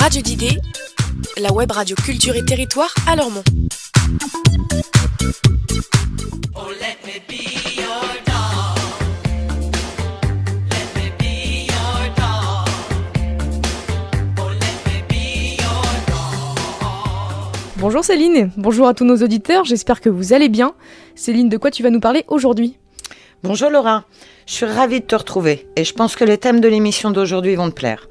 Radio d'idées, la web radio culture et territoire à Lormont. Oh, let me be your dog. Let me be your dog. Oh, let me be your dog. Bonjour Céline, bonjour à tous nos auditeurs, j'espère que vous allez bien. Céline, de quoi tu vas nous parler aujourd'hui ? Bonjour Laura, je suis ravie de te retrouver et je pense que les thèmes de l'émission d'aujourd'hui vont te plaire.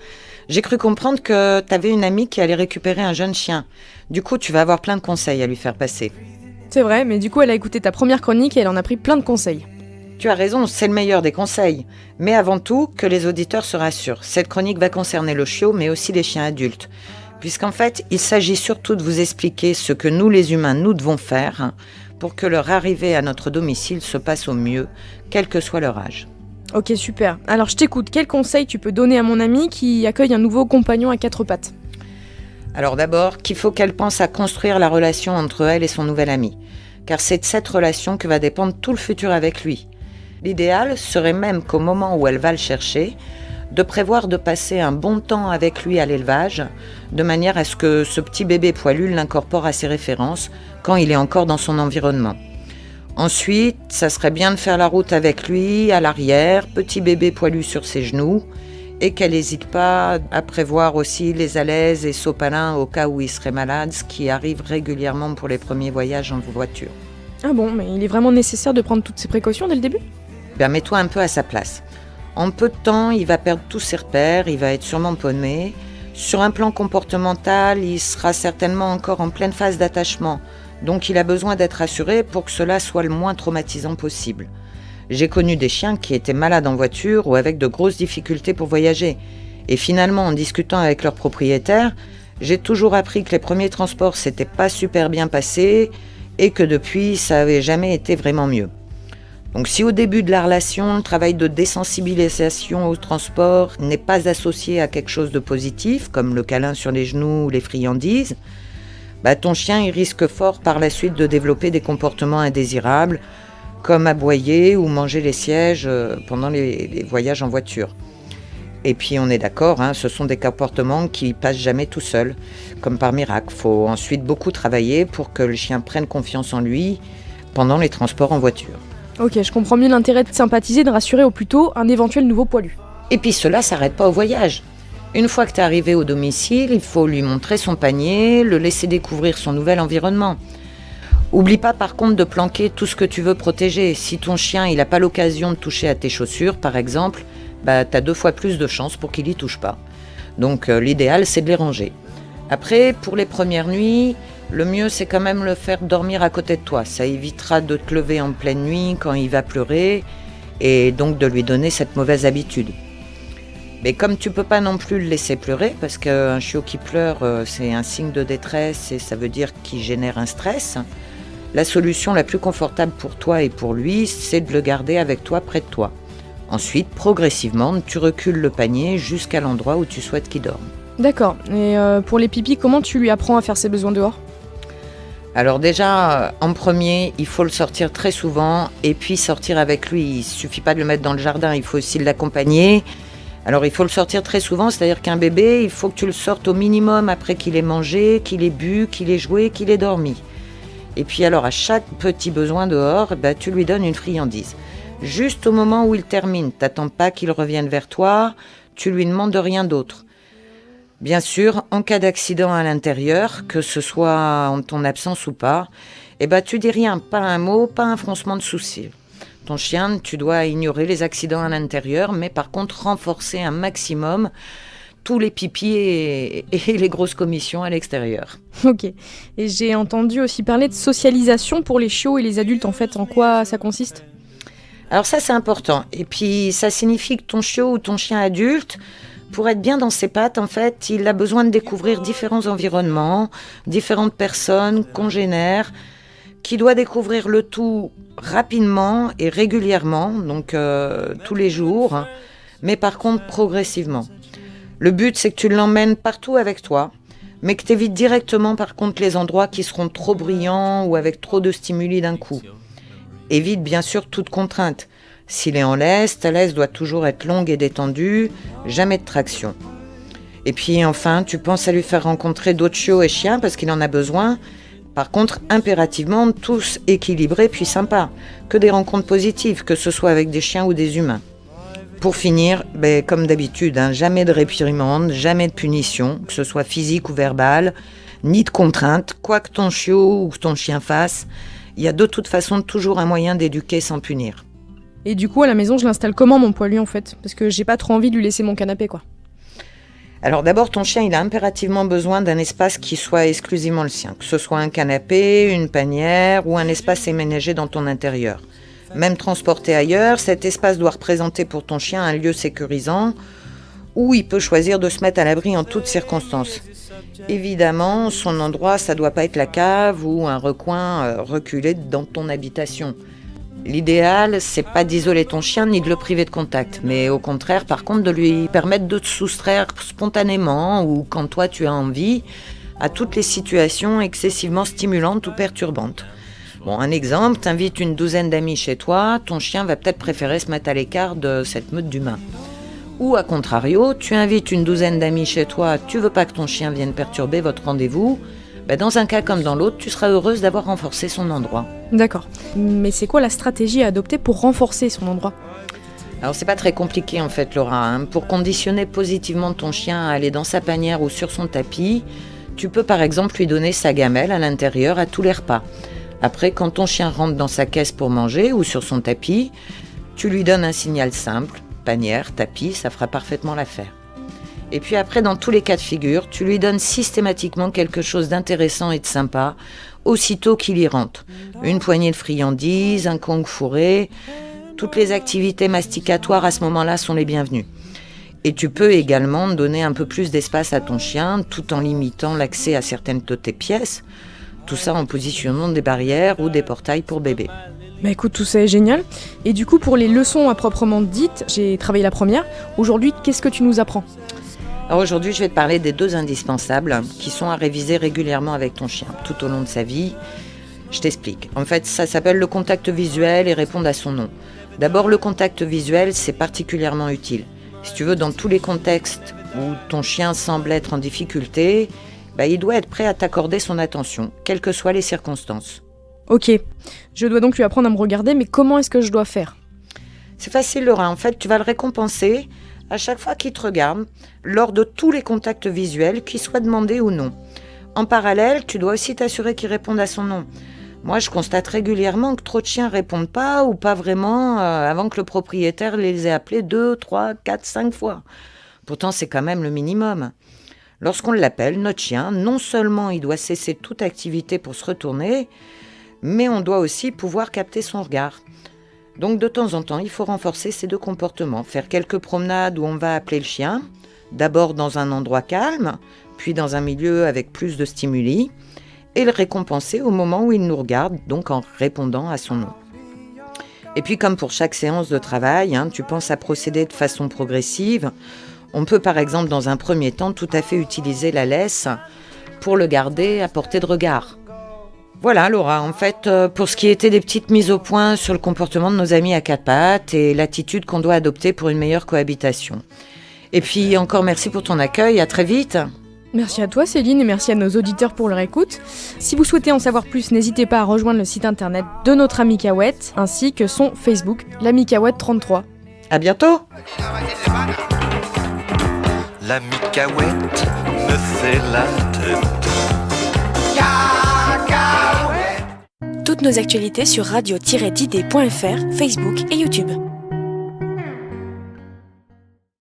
J'ai cru comprendre que tu avais une amie qui allait récupérer un jeune chien. Du coup, tu vas avoir plein de conseils à lui faire passer. C'est vrai, mais du coup elle a écouté ta première chronique et elle en a pris plein de conseils. Tu as raison, c'est le meilleur des conseils. Mais avant tout, que les auditeurs se rassurent. Cette chronique va concerner le chiot, mais aussi les chiens adultes. Puisqu'en fait, il s'agit surtout de vous expliquer ce que nous les humains, nous devons faire pour que leur arrivée à notre domicile se passe au mieux, quel que soit leur âge. Ok, super. Alors je t'écoute, quels conseils tu peux donner à mon amie qui accueille un nouveau compagnon à quatre pattes ? Alors d'abord, qu'il faut qu'elle pense à construire la relation entre elle et son nouvel ami. Car c'est de cette relation que va dépendre tout le futur avec lui. L'idéal serait même qu'au moment où elle va le chercher, de prévoir de passer un bon temps avec lui à l'élevage, de manière à ce que ce petit bébé poilu l'incorpore à ses références quand il est encore dans son environnement. Ensuite, ça serait bien de faire la route avec lui, à l'arrière, petit bébé poilu sur ses genoux, et qu'elle n'hésite pas à prévoir aussi les alaises et sopalins au cas où il serait malade, ce qui arrive régulièrement pour les premiers voyages en voiture. Ah bon, mais il est vraiment nécessaire de prendre toutes ces précautions dès le début ? Bien, mets-toi un peu à sa place. En peu de temps, il va perdre tous ses repères, il va être sûrement paumé. Sur un plan comportemental, il sera certainement encore en pleine phase d'attachement. Donc il a besoin d'être assuré pour que cela soit le moins traumatisant possible. J'ai connu des chiens qui étaient malades en voiture ou avec de grosses difficultés pour voyager. Et finalement, en discutant avec leur propriétaire, j'ai toujours appris que les premiers transports s'étaient pas super bien passés et que depuis, ça avait jamais été vraiment mieux. Donc si au début de la relation, le travail de désensibilisation au transport n'est pas associé à quelque chose de positif, comme le câlin sur les genoux ou les friandises, ton chien il risque fort par la suite de développer des comportements indésirables, comme aboyer ou manger les sièges pendant les voyages en voiture. Et puis on est d'accord, ce sont des comportements qui passent jamais tout seuls, comme par miracle. Il faut ensuite beaucoup travailler pour que le chien prenne confiance en lui pendant les transports en voiture. Ok, je comprends mieux l'intérêt de sympathiser, de rassurer au plus tôt un éventuel nouveau poilu. Et puis cela ne s'arrête pas au voyage. Une fois que tu es arrivé au domicile, il faut lui montrer son panier, le laisser découvrir son nouvel environnement. Oublie pas par contre de planquer tout ce que tu veux protéger. Si ton chien il n'a pas l'occasion de toucher à tes chaussures, par exemple, tu as 2 fois plus de chances pour qu'il y touche pas. Donc l'idéal c'est de les ranger. Après, pour les premières nuits, le mieux c'est quand même le faire dormir à côté de toi. Ça évitera de te lever en pleine nuit quand il va pleurer et donc de lui donner cette mauvaise habitude. Mais comme tu peux pas non plus le laisser pleurer, parce qu'un chiot qui pleure, c'est un signe de détresse et ça veut dire qu'il génère un stress, la solution la plus confortable pour toi et pour lui, c'est de le garder avec toi près de toi. Ensuite, progressivement, tu recules le panier jusqu'à l'endroit où tu souhaites qu'il dorme. D'accord, et pour les pipis, comment tu lui apprends à faire ses besoins dehors ? Alors déjà, en premier, il faut le sortir très souvent et puis sortir avec lui. Il suffit pas de le mettre dans le jardin, il faut aussi l'accompagner. Alors il faut le sortir très souvent, c'est-à-dire qu'un bébé, il faut que tu le sortes au minimum après qu'il ait mangé, qu'il ait bu, qu'il ait joué, qu'il ait dormi. Et puis alors à chaque petit besoin dehors, tu lui donnes une friandise. Juste au moment où il termine, t'attends pas qu'il revienne vers toi, tu lui demandes rien d'autre. Bien sûr, en cas d'accident à l'intérieur, que ce soit en ton absence ou pas, tu dis rien, pas un mot, pas un froncement de sourcil. Ton chien, tu dois ignorer les accidents à l'intérieur, mais par contre renforcer un maximum tous les pipis et les grosses commissions à l'extérieur. Ok, et j'ai entendu aussi parler de socialisation pour les chiots et les adultes, en fait, en quoi ça consiste ? Alors ça c'est important, et puis ça signifie que ton chiot ou ton chien adulte, pour être bien dans ses pattes, en fait, il a besoin de découvrir différents environnements, différentes personnes, congénères, qui doit découvrir le tout rapidement et régulièrement, donc tous les jours, mais par contre progressivement. Le but, c'est que tu l'emmènes partout avec toi, mais que tu évites directement par contre les endroits qui seront trop bruyants ou avec trop de stimuli d'un coup. Évite bien sûr toute contrainte. S'il est en laisse, ta laisse doit toujours être longue et détendue, jamais de traction. Et puis enfin, tu penses à lui faire rencontrer d'autres chiots et chiens parce qu'il en a besoin. Par contre, impérativement, tous équilibrés puis sympas. Que des rencontres positives, que ce soit avec des chiens ou des humains. Pour finir, comme d'habitude, jamais de réprimande, jamais de punition, que ce soit physique ou verbale, ni de contrainte, quoi que ton chiot ou que ton chien fasse. Il y a de toute façon toujours un moyen d'éduquer sans punir. Et du coup, à la maison, je l'installe comment, mon poilu, en fait ? Parce que j'ai pas trop envie de lui laisser mon canapé, quoi. Alors d'abord, ton chien, il a impérativement besoin d'un espace qui soit exclusivement le sien, que ce soit un canapé, une panière ou un espace aménagé dans ton intérieur. Même transporté ailleurs, cet espace doit représenter pour ton chien un lieu sécurisant où il peut choisir de se mettre à l'abri en toutes circonstances. Évidemment, son endroit, ça doit pas être la cave ou un recoin reculé dans ton habitation. L'idéal, c'est pas d'isoler ton chien ni de le priver de contact, mais au contraire, par contre, de lui permettre de te soustraire spontanément ou quand toi tu as envie à toutes les situations excessivement stimulantes ou perturbantes. Bon, un exemple, t'invites une douzaine d'amis chez toi, ton chien va peut-être préférer se mettre à l'écart de cette meute d'humains. Ou à contrario, tu invites une douzaine d'amis chez toi, tu veux pas que ton chien vienne perturber votre rendez-vous, dans un cas comme dans l'autre, tu seras heureuse d'avoir renforcé son endroit. D'accord. Mais c'est quoi la stratégie à adopter pour renforcer son endroit ? Alors c'est pas très compliqué en fait, Laura. Pour conditionner positivement ton chien à aller dans sa panière ou sur son tapis, tu peux par exemple lui donner sa gamelle à l'intérieur à tous les repas. Après, quand ton chien rentre dans sa caisse pour manger ou sur son tapis, tu lui donnes un signal simple, panière, tapis, ça fera parfaitement l'affaire. Et puis après, dans tous les cas de figure, tu lui donnes systématiquement quelque chose d'intéressant et de sympa, aussitôt qu'il y rentre. Une poignée de friandises, un Kong fourré, toutes les activités masticatoires à ce moment-là sont les bienvenues. Et tu peux également donner un peu plus d'espace à ton chien, tout en limitant l'accès à certaines de tes pièces, tout ça en positionnant des barrières ou des portails pour bébé. Écoute, tout ça est génial. Et du coup, pour les leçons à proprement dites, j'ai travaillé la première. Aujourd'hui, qu'est-ce que tu nous apprends ? Alors aujourd'hui, je vais te parler des 2 indispensables qui sont à réviser régulièrement avec ton chien tout au long de sa vie. Je t'explique. En fait, ça s'appelle le contact visuel et répondre à son nom. D'abord, le contact visuel, c'est particulièrement utile. Si tu veux, dans tous les contextes où ton chien semble être en difficulté, il doit être prêt à t'accorder son attention, quelles que soient les circonstances. Ok, je dois donc lui apprendre à me regarder, mais comment est-ce que je dois faire ? C'est facile, Laura. En fait, tu vas le récompenser à chaque fois qu'il te regarde, lors de tous les contacts visuels, qu'ils soient demandés ou non. En parallèle, tu dois aussi t'assurer qu'il réponde à son nom. Moi, je constate régulièrement que trop de chiens répondent pas ou pas vraiment avant que le propriétaire les ait appelés 2, 3, 4, 5 fois. Pourtant, c'est quand même le minimum. Lorsqu'on l'appelle, notre chien, non seulement il doit cesser toute activité pour se retourner, mais on doit aussi pouvoir capter son regard. Donc de temps en temps, il faut renforcer ces 2 comportements. Faire quelques promenades où on va appeler le chien, d'abord dans un endroit calme, puis dans un milieu avec plus de stimuli, et le récompenser au moment où il nous regarde, donc en répondant à son nom. Et puis comme pour chaque séance de travail, tu penses à procéder de façon progressive. On peut par exemple dans un premier temps tout à fait utiliser la laisse pour le garder à portée de regard. Voilà Laura, en fait, pour ce qui était des petites mises au point sur le comportement de nos amis à 4 pattes et l'attitude qu'on doit adopter pour une meilleure cohabitation. Et puis encore merci pour ton accueil, à très vite. Merci à toi Céline et merci à nos auditeurs pour leur écoute. Si vous souhaitez en savoir plus, n'hésitez pas à rejoindre le site internet de notre ami Cahouette ainsi que son Facebook, l'ami Cahouette 33. À bientôt. L'ami Cahouette me fait la tête. Toutes nos actualités sur radio-didée.fr, Facebook et YouTube.